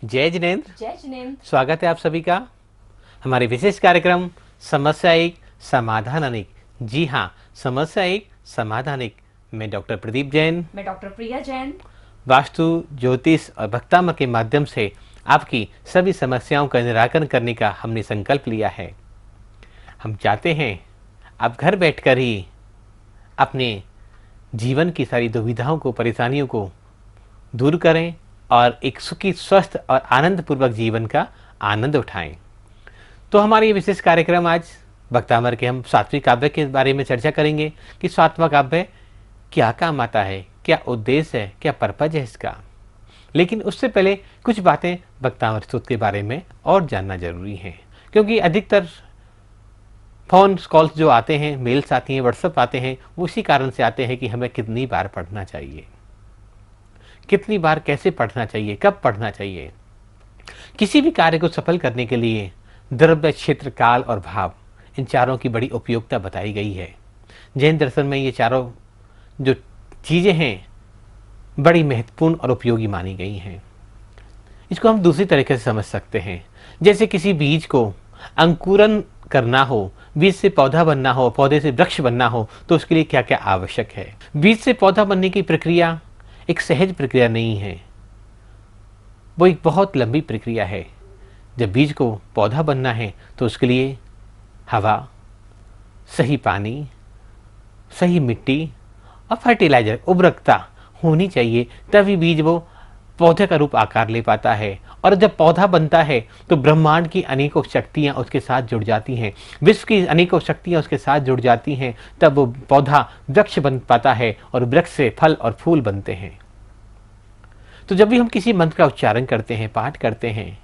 जय जिनेंद्र। जय जिनेंद्र। स्वागत है आप सभी का हमारे विशेष कार्यक्रम समस्या एक समाधान अनेक। जी हाँ, समस्या एक समाधान एक। मैं डॉक्टर प्रदीप जैन, मैं डॉक्टर प्रिया जैन। वास्तु, ज्योतिष और भक्तामर के माध्यम से आपकी सभी समस्याओं का निराकरण करने का हमने संकल्प लिया है। हम चाहते हैं आप घर बैठकर ही अपने जीवन की सारी दुविधाओं को, परेशानियों को दूर करें और एक सुखी, स्वस्थ और आनंदपूर्वक जीवन का आनंद उठाएं। तो हमारा ये विशेष कार्यक्रम आज भक्तामर के हम सात्विक काव्य के बारे में चर्चा करेंगे कि सात्विक काव्य क्या काम आता है, क्या उद्देश्य है, क्या पर्पज है इसका। लेकिन उससे पहले कुछ बातें भक्तामर स्तोत्र के बारे में और जानना जरूरी है, क्योंकि अधिकतर फ़ोन कॉल्स जो आते हैं, मेल्स आती हैं, व्हाट्सएप आते हैं, वो इसी कारण से आते हैं कि हमें कितनी बार पढ़ना चाहिए, कितनी बार कैसे पढ़ना चाहिए, कब पढ़ना चाहिए। किसी भी कार्य को सफल करने के लिए द्रव्य, क्षेत्र, काल और भाव, इन चारों की बड़ी उपयोगिता बताई गई है। जैन दर्शन में ये चारों जो चीज़ें हैं बड़ी महत्वपूर्ण और उपयोगी मानी गई हैं। इसको हम दूसरी तरीके से समझ सकते हैं। जैसे किसी बीज को अंकुरन करना हो, बीज से पौधा बनना हो, पौधे से वृक्ष बनना हो, तो उसके लिए क्या क्या आवश्यक है। बीज से पौधा बनने की प्रक्रिया एक सहज प्रक्रिया नहीं है, वो एक बहुत लंबी प्रक्रिया है। जब बीज को पौधा बनना है तो उसके लिए हवा, सही पानी, सही मिट्टी और फर्टिलाइजर, उर्वरकता होनी चाहिए, तभी बीज वो पौधे का रूप आकार ले पाता है। और जब पौधा बनता है तो ब्रह्मांड की अनेकों शक्तियाँ उसके साथ जुड़ जाती हैं, विश्व की अनेकों शक्तियाँ उसके साथ जुड़ जाती हैं, तब वो पौधा वृक्ष बन पाता है और वृक्ष से फल और फूल बनते हैं। तो जब भी हम किसी मंत्र का उच्चारण करते हैं, पाठ करते हैं,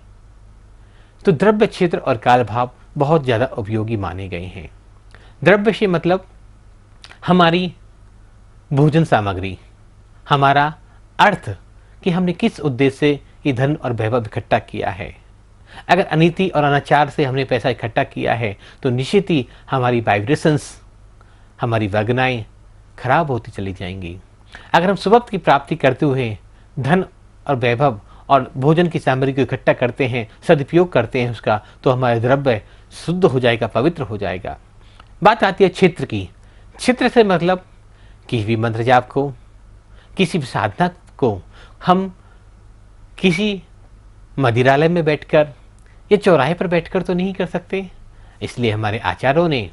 तो द्रव्य, क्षेत्र और काल भाव बहुत ज़्यादा उपयोगी माने गए हैं। द्रव्य से मतलब हमारी भोजन सामग्री, हमारा अर्थ कि हमने किस उद्देश्य से ये धन और वैभव इकट्ठा किया है। अगर अनीति और अनाचार से हमने पैसा इकट्ठा किया है तो निश्चित ही हमारी वाइब्रेशंस, हमारी वगनाएँ खराब होती चली जाएंगी। अगर हम सुबह की प्राप्ति करते हुए धन और वैभव और भोजन की सामग्री को इकट्ठा करते हैं, सदुपयोग करते हैं उसका, तो हमारा द्रव्य शुद्ध हो जाएगा, पवित्र हो जाएगा। बात आती है क्षेत्र की। क्षेत्र से मतलब किसी भी मंत्र जाप को, किसी भी साधना को हम किसी मंदिरालय में बैठकर या चौराहे पर बैठकर तो नहीं कर सकते। इसलिए हमारे आचार्यों ने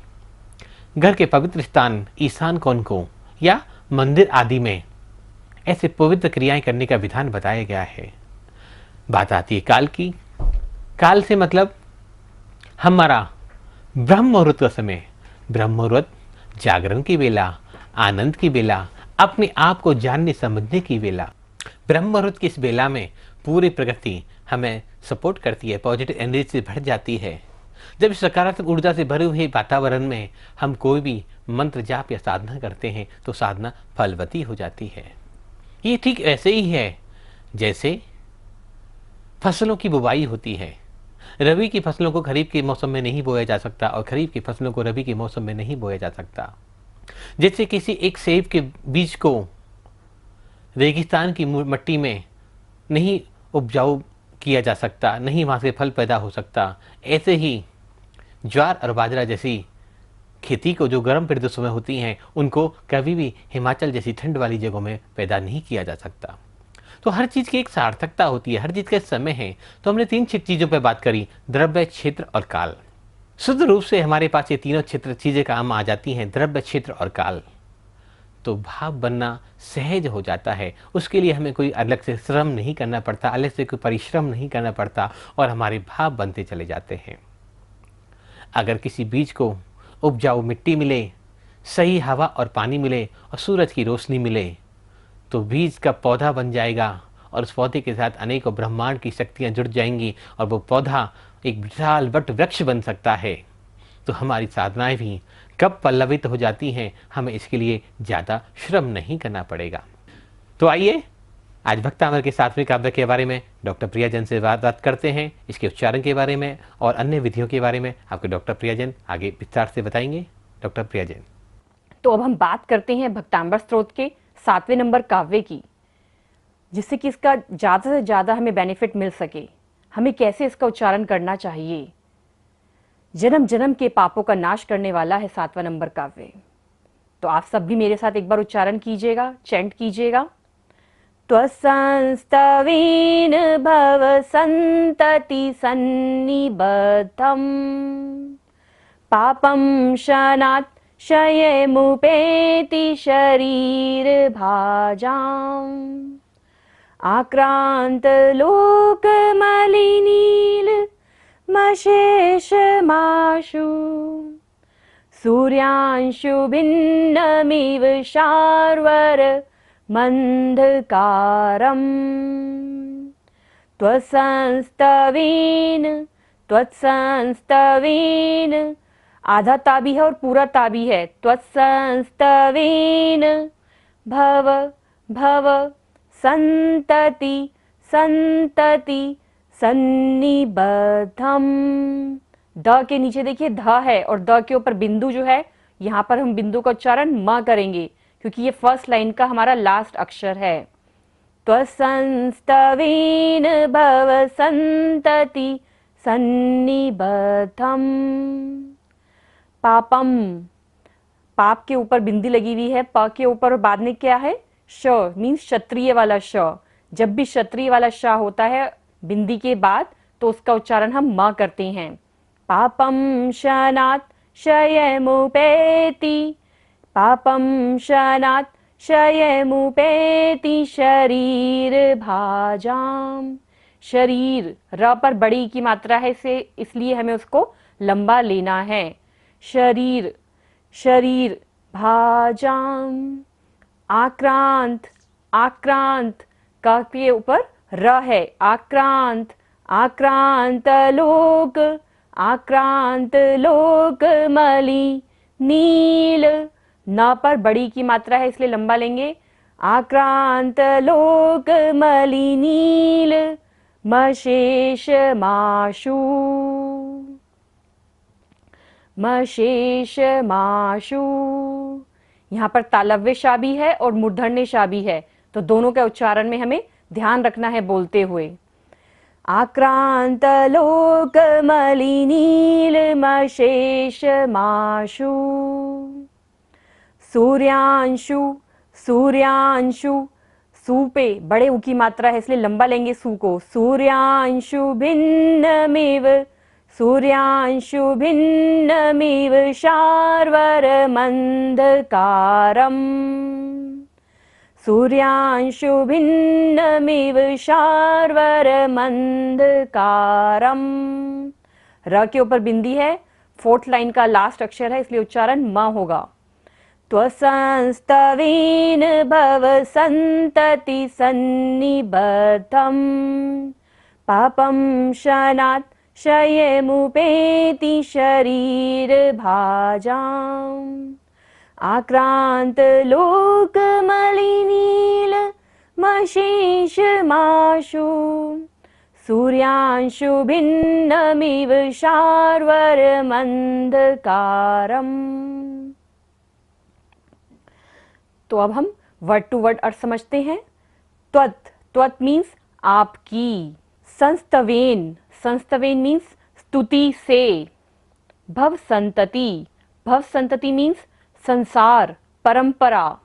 घर के पवित्र स्थान ईशान कोण को या मंदिर आदि में ऐसे पवित्र क्रियाएं करने का विधान बताया गया है। बात आती है काल की। काल से मतलब हमारा ब्रह्म मुहूर्त का समय। ब्रह्म मुहूर्त जागरण की बेला, आनंद की बेला, अपने आप को जानने समझने की बेला। ब्रह्म मुहूर्त की इस बेला में पूरी प्रकृति हमें सपोर्ट करती है, पॉजिटिव एनर्जी से भर जाती है। जब सकारात्मक ऊर्जा से भरे हुए वातावरण में हम कोई भी मंत्र जाप या साधना करते हैं तो साधना फलवती हो जाती है। ये ठीक ऐसे ही है जैसे फसलों की बुवाई होती है। रबी की फसलों को खरीफ के मौसम में नहीं बोया जा सकता और खरीफ की फसलों को रबी के मौसम में नहीं बोया जा सकता। जैसे किसी एक सेब के बीज को रेगिस्तान की मिट्टी में नहीं उपजाऊ किया जा सकता, नहीं वहाँ से फल पैदा हो सकता, ऐसे ही ज्वार और बाजरा जैसी खेती को जो गर्म प्रदेशों में होती हैं उनको कभी भी हिमाचल जैसी ठंड वाली जगहों में पैदा नहीं किया जा सकता। तो हर चीज़ की एक सार्थकता होती है, हर चीज़ का समय है। तो हमने तीन चीज़ों पर बात करी, द्रव्य, क्षेत्र और काल। शुद्ध रूप से हमारे पास ये तीनों क्षेत्र चीज़ें काम आ जाती हैं, द्रव्य, क्षेत्र और काल। तो भाव बनना सहज हो जाता है। उसके लिए हमें कोई अलग से श्रम नहीं करना पड़ता, अलग से कोई परिश्रम नहीं करना पड़ता और हमारे भाव बनते चले जाते हैं। अगर किसी बीज को उपजाऊ मिट्टी मिले, सही हवा और पानी मिले और सूरज की रोशनी मिले तो बीज का पौधा बन जाएगा और उस पौधे के साथ अनेकों ब्रह्मांड की शक्तियाँ जुड़ जाएंगी और वो पौधा एक विशाल वट वृक्ष बन सकता है। तो हमारी साधनाएं भी कब पल्लवित हो जाती हैं, हमें इसके लिए ज़्यादा श्रम नहीं करना पड़ेगा। तो आइए आज भक्तामर के सात्विक काव्य के बारे में डॉक्टर प्रिया जैन से बात करते हैं, इसके उच्चारण के बारे में और अन्य विधियों के बारे में आपके डॉक्टर प्रिया जैन आगे विस्तार से बताएंगे। डॉक्टर प्रिया जैन। तो अब हम बात करते हैं भक्तांबर स्तोत्र के 7वें नंबर काव्य की, जिससे कि इसका ज़्यादा से ज़्यादा हमें बेनिफिट मिल सके। हमें कैसे इसका उच्चारण करना चाहिए। जन्म जन्म के पापों का नाश करने वाला है 7वां नंबर काव्य। तो आप सब भी मेरे साथ एक बार उच्चारण कीजिएगा, चैंट कीजिएगा। त्वसंस्तवेन भव संतति सन्निबद्धम् पापं शनात् क्षयमुपेति शरीर भाजाम् आक्रांत लोक मलिनील मशेषमाशु सूर्यांशु भिन्नमिव शार्वर मंधकारम् त्वसंस्तवेन त्वत्संस्तवेन आधा ताबी है और पूरा ताबी है। त्वत्संस्तवेन भव भव संतति संतति सन्निबद्धम्। द के नीचे देखिए ध है और द के ऊपर बिंदु जो है, यहाँ पर हम बिंदु का उच्चारण म करेंगे क्योंकि ये फर्स्ट लाइन का हमारा लास्ट अक्षर है। त्वसंस्तवेन भव संतति सन्निबद्धम् पापम, पाप के ऊपर बिंदी लगी हुई है, प के ऊपर और बाद में क्या है श, मीन्स क्षत्रिय वाला श। जब भी क्षत्रिय वाला श होता है बिंदी के बाद तो उसका उच्चारण हम म करते हैं। पापम शनात् क्षयमुपेति पापम शनात् क्षयमुपेति शरीर भाजाम। शरीर र पर बड़ी की मात्रा है से इसलिए हमें उसको लंबा लेना है। शरीर शरीर भाजाम आक्रांत आक्रांत का के ऊपर र है। आक्रांत आक्रांत लोक मलि नील न पर बड़ी की मात्रा है इसलिए लंबा लेंगे। आक्रांत लोक मलि नील मशेष माशु मशेष माशु। यहाँ पर तालव्य शा भी है और मूर्धन्य शा भी है तो दोनों के उच्चारण में हमें ध्यान रखना है बोलते हुए। आक्रांत लोक मलि नील मशेष माशु सूर्यांशु सूर्यांशु सू पे बड़े ऊ की मात्रा है इसलिए लंबा लेंगे सू को। सूर्यांशु भिन्नमिव सूर्यांशु भिन्नमिव शार्वर मंधकारम् सूर्यांशु भिन्नमिव शार्वर मंधकारम्। र के ऊपर बिंदी है, फोर्थ लाइन का लास्ट अक्षर है इसलिए उच्चारण म होगा। त्वसंस्तवेन भव संतति सन्निबद्धम् पापं शनात् क्षयमुपेति शरीर भाजाम् आक्रांत लोक मलि नील मशेष माशु सूर्यांशु भिन्नमिव शार्वर मंधकारम्। तो अब हम वर्ड टू वर्ड अर्थ समझते हैं। त्वत्, त्वत् मीन्स आपकी। संस्तवेन, संस्तवेन मीन्स स्तुति से। भव संतति, भव संतति मीन्स संसार, परंपरा।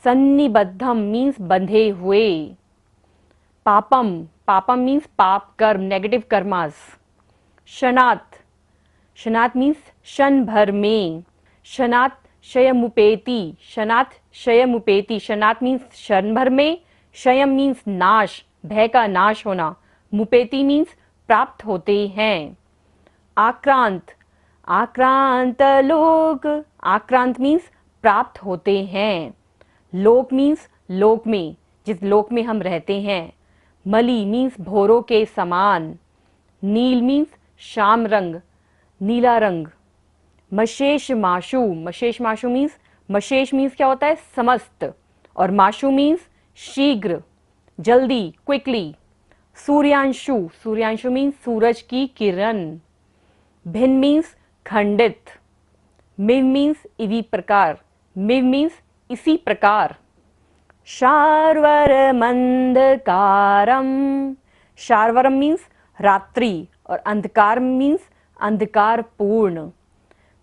सन्निबद्धम मीन्स बंधे हुए। पापम, पापम मीन्स पाप कर्म, नेगेटिव कर्मास। शनात्, शनात् मीन्स क्षण भर में। शनात् क्षयमुपेति, शनात् क्षयमुपेति, शनात् मीन्स क्षण भर में। क्षयम मीन्स नाश, भय का नाश होना। मुपेति मीन्स प्राप्त होते हैं। आक्रांत, आक्रांत लोक, आक्रांत मीन्स प्राप्त होते हैं। लोक मीन्स लोक में, जिस लोक में हम रहते हैं। मलि मीन्स भोरों के समान। नील मीन्स श्याम रंग, नीला रंग। मशेष माशु, मशेष माशु मीन्स, मशेष मीन्स क्या होता है समस्त, और माशु मीन्स शीघ्र, जल्दी, क्विकली। सूर्यांशु, सूर्यांशु मीन्स सूरज की किरण। भिन्न मीन्स खंडित। मिव मीन्स इसी प्रकार, मिव मीन्स इसी प्रकार। शार्वर मंधकारम, शार्वरम मीन्स रात्रि, और अंधकार मीन्स अंधकार पूर्ण।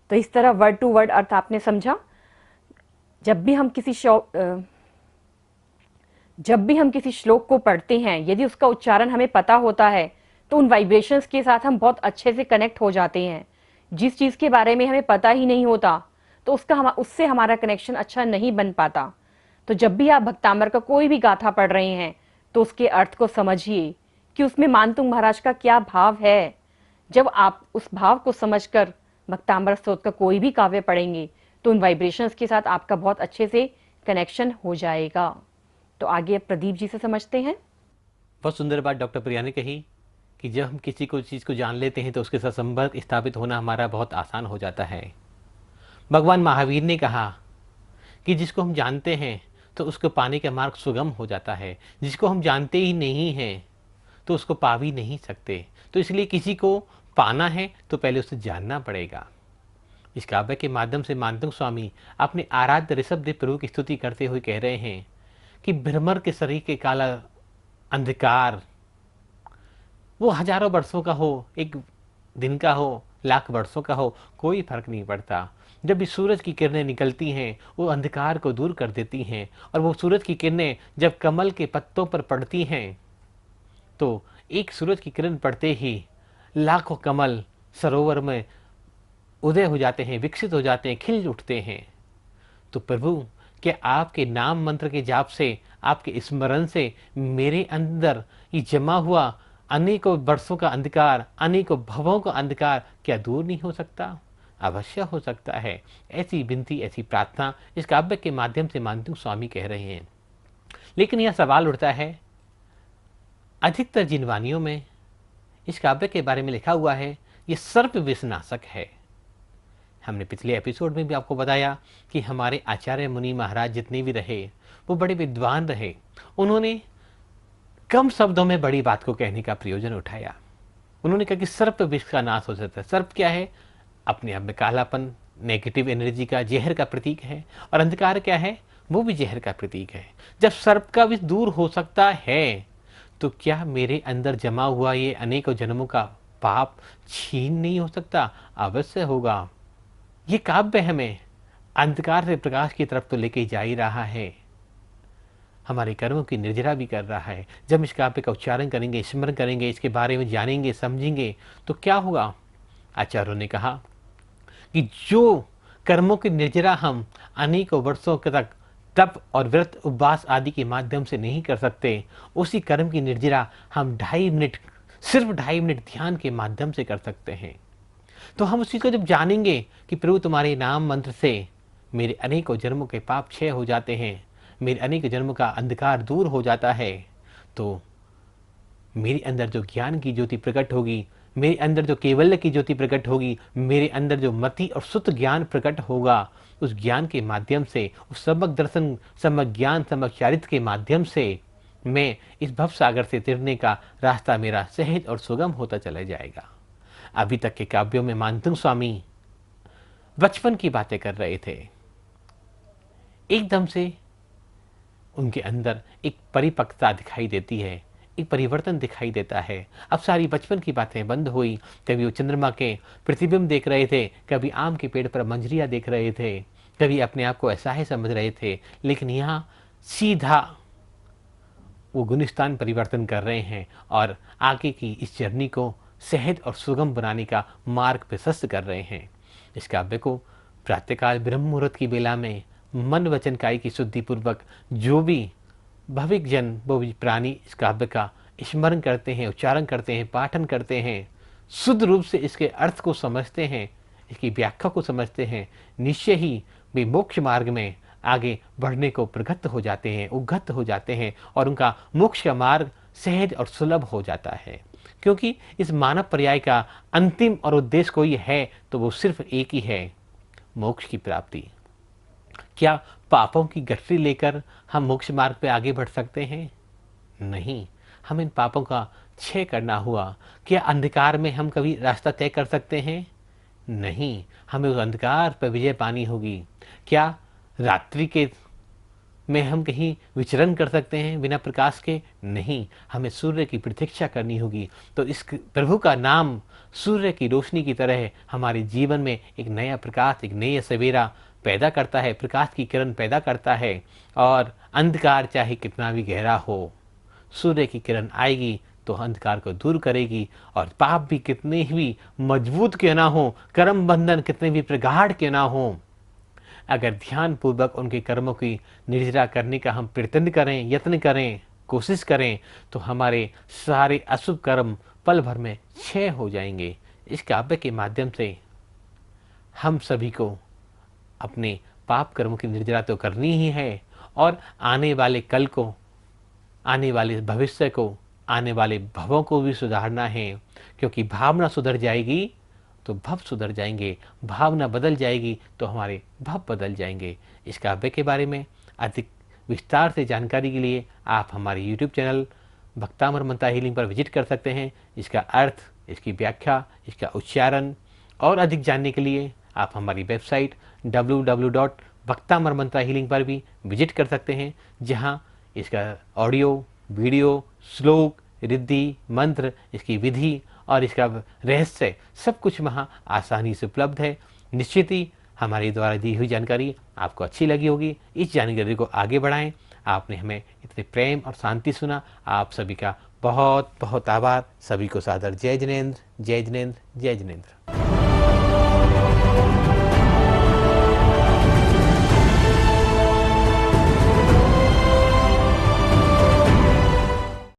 तो इस तरह वर्ड टू वर्ड अर्थ आपने समझा। जब भी हम किसी श्लोक को पढ़ते हैं, यदि उसका उच्चारण हमें पता होता है तो उन वाइब्रेशंस के साथ हम बहुत अच्छे से कनेक्ट हो जाते हैं। जिस चीज़ के बारे में हमें पता ही नहीं होता तो उससे हमारा कनेक्शन अच्छा नहीं बन पाता। तो जब भी आप भक्तामर का कोई भी गाथा पढ़ रहे हैं तो उसके अर्थ को समझिए कि उसमें मानतुंग महाराज का क्या भाव है। जब आप उस भाव को समझकर भक्तामर स्तोत्र का कोई भी काव्य पढ़ेंगे तो उन वाइब्रेशंस के साथ आपका बहुत अच्छे से कनेक्शन हो जाएगा। तो आगे अब प्रदीप जी से समझते हैं। बहुत सुंदर बात डॉक्टर प्रिया ने कही कि जब हम किसी को चीज़ को जान लेते हैं तो उसके साथ संपर्क स्थापित होना हमारा बहुत आसान हो जाता है। भगवान महावीर ने कहा कि जिसको हम जानते हैं तो उसको पाने का मार्ग सुगम हो जाता है, जिसको हम जानते ही नहीं हैं तो उसको पा भी नहीं सकते। तो इसलिए किसी को पाना है तो पहले उसे जानना पड़ेगा। इस काव्य के माध्यम से मानतुंग स्वामी अपने आराध्य ऋषभदेव प्रभु की स्तुति करते हुए कह रहे हैं कि भ्रमर के शरीर के काला अंधकार वो हजारों वर्षों का हो, एक दिन का हो, लाख वर्षों का हो, कोई फर्क नहीं पड़ता। जब भी सूरज की किरणें निकलती हैं वो अंधकार को दूर कर देती हैं, और वो सूरज की किरणें जब कमल के पत्तों पर पड़ती हैं तो एक सूरज की किरण पड़ते ही लाखों कमल सरोवर में उदय हो जाते हैं, विकसित हो जाते हैं, खिल उठते हैं। तो प्रभु, क्या आपके नाम मंत्र के जाप से, आपके स्मरण से मेरे अंदर ये जमा हुआ अनेकों वर्षों का अंधकार, अनेकों भवों का अंधकार क्या दूर नहीं हो सकता? अवश्य हो सकता है। ऐसी विनती, ऐसी प्रार्थना इस काव्य के माध्यम से मानतुंग स्वामी कह रहे हैं। लेकिन यह सवाल उठता है, अधिकतर जिन वाणियों में इस काव्य के बारे में लिखा हुआ है ये सर्प विषनाशक है। हमने पिछले एपिसोड में भी आपको बताया कि हमारे आचार्य मुनि महाराज जितने भी रहे वो बड़े विद्वान रहे। उन्होंने कम शब्दों में बड़ी बात को कहने का प्रयोजन उठाया। उन्होंने कहा कि सर्प विष का नाश हो सकता है। सर्प क्या है? अपने आप में कालापन, नेगेटिव एनर्जी का, जहर का प्रतीक है। और अंधकार क्या है? वो भी जहर का प्रतीक है। जब सर्प का विष दूर हो सकता है तो क्या मेरे अंदर जमा हुआ ये अनेकों जन्मों का पाप छीन नहीं हो सकता? अवश्य होगा। ये काव्य हमें अंधकार से प्रकाश की तरफ तो लेके जा ही रहा है, हमारे कर्मों की निर्जरा भी कर रहा है। जब इस काव्य का उच्चारण करेंगे, स्मरण करेंगे, इसके बारे में जानेंगे, समझेंगे तो क्या होगा? आचार्यों ने कहा कि जो कर्मों की निर्जरा हम अनेकों वर्षों तक तप और व्रत उपवास आदि के माध्यम से नहीं कर सकते, उसी कर्म की निर्जरा हम 2.5 मिनट, सिर्फ 2.5 मिनट ध्यान के माध्यम से कर सकते हैं। तो हम उसी को जब जानेंगे कि प्रभु तुम्हारे नाम मंत्र से मेरे अनेकों जन्मों के पाप क्षय हो जाते हैं, मेरे अनेक जन्मों का अंधकार दूर हो जाता है, तो मेरे अंदर जो ज्ञान की ज्योति प्रकट होगी, मेरे अंदर जो केवल्य की ज्योति प्रकट होगी, मेरे अंदर जो मति और शुद्ध ज्ञान प्रकट होगा, उस ज्ञान के माध्यम से, उस सम्यक दर्शन, सम्यक ज्ञान, सम्यक चारित्र के माध्यम से मैं इस भव सागर से तिरने का रास्ता मेरा सहज और सुगम होता चला जाएगा। अभी तक के काव्यों में मानतुंग स्वामी बचपन की बातें कर रहे थे। एकदम से उनके अंदर एक परिपक्वता दिखाई देती है, एक परिवर्तन दिखाई देता है। अब सारी बचपन की बातें बंद हुई। कभी वो चंद्रमा के प्रतिबिंब देख रहे थे, कभी आम के पेड़ पर मंजरियाँ देख रहे थे, कभी अपने आप को ऐसा ही समझ रहे थे। लेकिन यहाँ सीधा वो गुलिस्तान परिवर्तन कर रहे हैं और आगे की इस जर्नी को सहज और सुगम बनाने का मार्ग प्रशस्त कर रहे हैं। इस काव्य को प्रातःकाल ब्रह्म मुहूर्त की बेला में मन वचन काय की शुद्धि पूर्वक जो भी भविक जन, वो भी प्राणी इस काव्य का स्मरण करते हैं, उच्चारण करते हैं, पाठन करते हैं, शुद्ध रूप से इसके अर्थ को समझते हैं, इसकी व्याख्या को समझते हैं, निश्चय ही वे मोक्ष मार्ग में आगे बढ़ने को प्रगत हो जाते हैं, उद्गत हो जाते हैं और उनका मोक्ष का मार्ग सहज और सुलभ हो जाता है। क्योंकि इस मानव पर्याय का अंतिम और उद्देश्य कोई है तो वो सिर्फ एक ही है, मोक्ष की प्राप्ति। क्या पापों की गठरी लेकर हम मोक्ष मार्ग पे आगे बढ़ सकते हैं? नहीं, हम इन पापों का क्षय करना हुआ। क्या अंधकार में हम कभी रास्ता तय कर सकते हैं? नहीं, हमें उस अंधकार पर विजय पानी होगी। क्या रात्रि के में हम कहीं विचरण कर सकते हैं बिना प्रकाश के? नहीं, हमें सूर्य की प्रतीक्षा करनी होगी। तो इस प्रभु का नाम सूर्य की रोशनी की तरह हमारे जीवन में एक नया प्रकाश, एक नया सवेरा पैदा करता है, प्रकाश की किरण पैदा करता है। और अंधकार चाहे कितना भी गहरा हो, सूर्य की किरण आएगी तो अंधकार को दूर करेगी। और पाप भी कितने भी मजबूत क्यों ना हो, कर्म बंधन कितने भी प्रगाढ़ क्यों ना हो, अगर ध्यान पूर्वक उनके कर्मों की निर्जरा करने का हम प्रयत्न करें, यत्न करें, कोशिश करें, तो हमारे सारे अशुभ कर्म पल भर में क्षय हो जाएंगे। इस काव्य के माध्यम से हम सभी को अपने पाप कर्मों की निर्जरा तो करनी ही है, और आने वाले कल को, आने वाले भविष्य को, आने वाले भवों को भी सुधारना है। क्योंकि भावना सुधर जाएगी तो भव सुधर जाएंगे, भावना बदल जाएगी तो हमारे भव बदल जाएंगे। इस काव्य के बारे में अधिक विस्तार से जानकारी के लिए आप हमारे YouTube चैनल भक्तामर मंत्रा हीलिंग पर विजिट कर सकते हैं। इसका अर्थ, इसकी व्याख्या, इसका उच्चारण और अधिक जानने के लिए आप हमारी वेबसाइट www.bhaktamarmantrahealing पर भी विजिट कर सकते हैं, जहाँ इसका ऑडियो, वीडियो, श्लोक, रिद्धि, मंत्र, इसकी विधि और इसका रहस्य सब कुछ वहाँ आसानी से उपलब्ध है। निश्चित ही हमारे द्वारा दी हुई जानकारी आपको अच्छी लगी होगी। इस जानकारी को आगे बढ़ाएं। आपने हमें इतने प्रेम और शांति सुना, आप सभी का बहुत बहुत आभार। सभी को सादर जय जिनेंद्र, जय जिनेंद्र, जय जिनेंद्र।